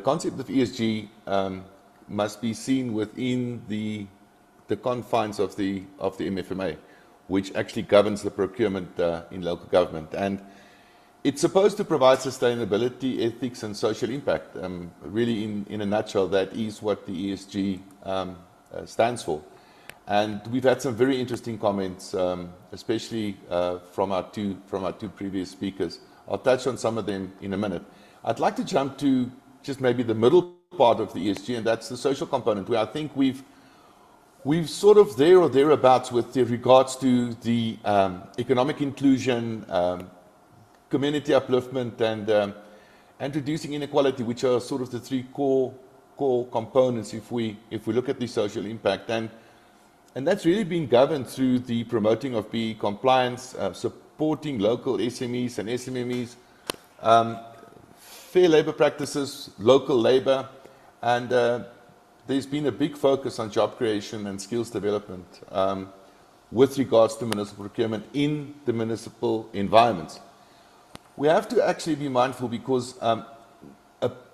concept of ESG must be seen within the confines of the MFMA, which actually governs the procurement in local government. And it's supposed to provide sustainability, ethics, and social impact. Really, in a nutshell, that is what the ESG stands for. And we've had some very interesting comments, especially from our two previous speakers. I'll touch on some of them in a minute. I'd like to jump to just maybe the middle part of the ESG, and that's the social component, where I think we've sort of there or thereabouts with regards to the economic inclusion, community upliftment, and reducing inequality, which are sort of the three core components if we look at the social impact. And that's really been governed through the promoting of BE compliance, supporting local SMEs and SMMEs, fair labor practices, local labor, and there's been a big focus on job creation and skills development with regards to municipal procurement in the municipal environments. We have to actually be mindful because a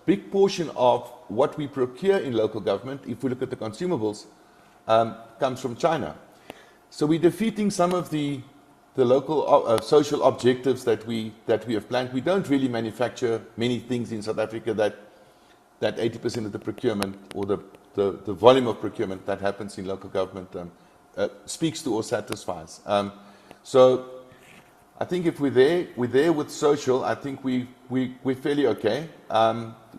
big portion of what we procure in local government, if we look at the consumables, comes from China. So we're defeating some of the local social objectives that we have planned. We don't really manufacture many things in South Africa that 80% of the procurement or the volume of procurement that happens in local government speaks to or satisfies. So I think if we're there with social, I think we're fairly okay.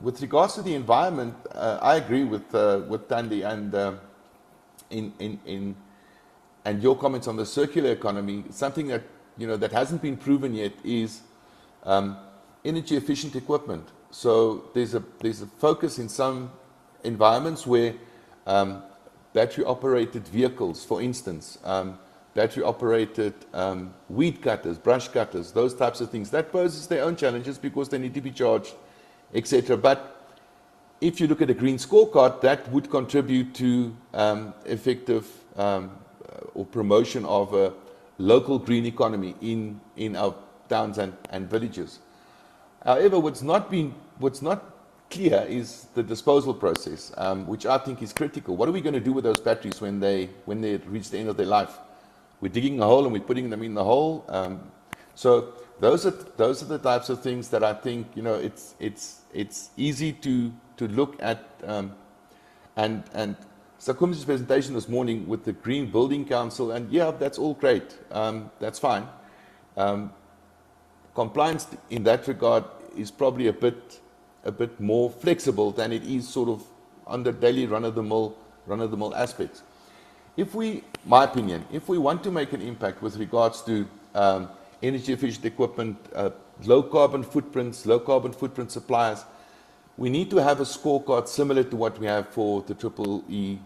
With regards to the environment, I agree with Thandi and your comments on the circular economy. Something that that hasn't been proven yet is energy efficient equipment. So there's a focus in some environments where battery operated vehicles, for instance, battery operated weed cutters, brush cutters, those types of things, that poses their own challenges because they need to be charged, etc. But if you look at a green scorecard, that would contribute to effective or promotion of a local green economy in our towns and villages. However, what's not clear is the disposal process, which I think is critical. What are we going to do with those batteries when they reach the end of their life? We're digging a hole and we're putting them in the hole. So those are the types of things that I think it's easy to look at. And Sakumzi's presentation this morning with the Green Building Council, and yeah, that's all great. That's fine. Compliance in that regard is probably a bit more flexible than it is sort of under daily run-of-the-mill aspects. My opinion, if we want to make an impact with regards to energy efficient equipment, low carbon footprint suppliers, we need to have a scorecard similar to what we have for the triple BEE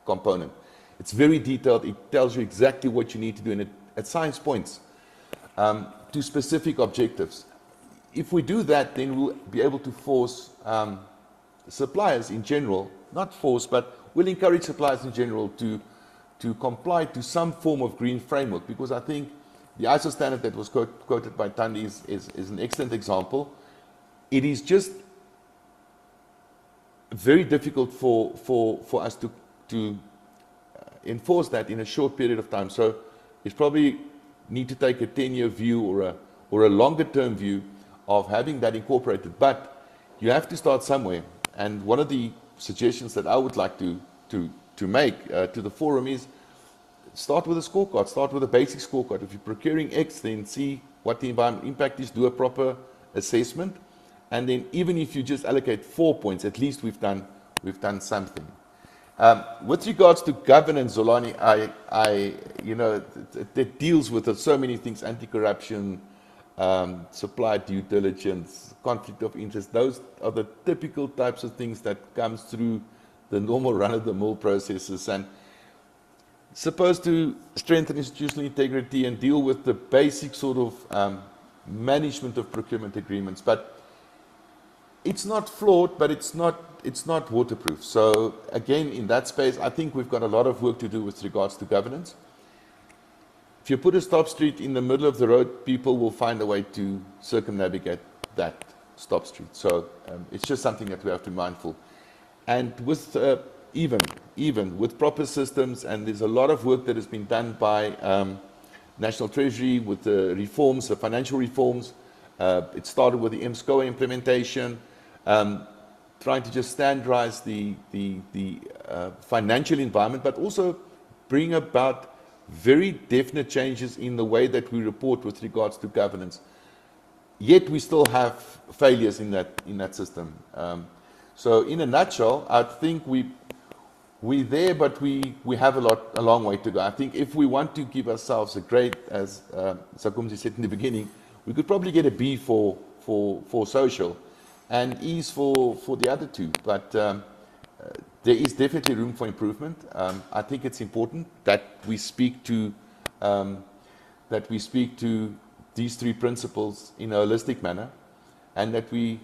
component. It's very detailed. It tells you exactly what you need to do, and it assigns points to specific objectives. If we do that, then we'll be able to force suppliers in general, not force, but we'll encourage suppliers in general to comply to some form of green framework, because I think the ISO standard that was quoted by Thandi is an excellent example. It is just very difficult for us to enforce that in a short period of time. So it's probably need to take a 10-year view or a longer term view of having that incorporated. But you have to start somewhere. And one of the suggestions that I would like to make to the forum is start with a scorecard, start with a basic scorecard. If you're procuring X, then see what the environmental impact is, do a proper assessment, and then even if you just allocate 4 points, at least we've done something. With regards to governance, Zolani, it deals with so many things: anti-corruption, supply due diligence, conflict of interest. Those are the typical types of things that comes through the normal run-of-the-mill processes, and supposed to strengthen institutional integrity and deal with the basic sort of management of procurement agreements. But it's not flawed, but it's not waterproof. So again, in that space, I think we've got a lot of work to do with regards to governance. If you put a stop street in the middle of the road, people will find a way to circumnavigate that. stop street. So it's just something that we have to be mindful. And with even with proper systems, and there's a lot of work that has been done by National Treasury with the reforms, the financial reforms. It started with the MSCOA implementation, trying to just standardize the financial environment, but also bring about very definite changes in the way that we report with regards to governance. Yet we still have failures in that system. So in a nutshell, I think we're there, but we have a long way to go. I think if we want to give ourselves a grade, as Sakumzi said in the beginning, we could probably get a B for social, and E's for the other two. But there is definitely room for improvement. I think it's important that we speak to these three principles in a holistic manner, and that we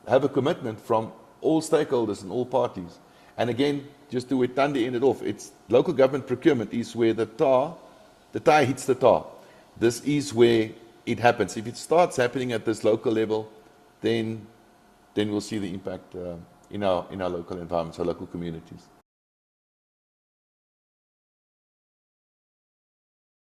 have a commitment from all stakeholders and all parties. And again, just to where Tandi ended off, it's local government procurement is where the tie hits the tar. This is where it happens. If it starts happening at this local level, then we'll see the impact in our local environments, our local communities.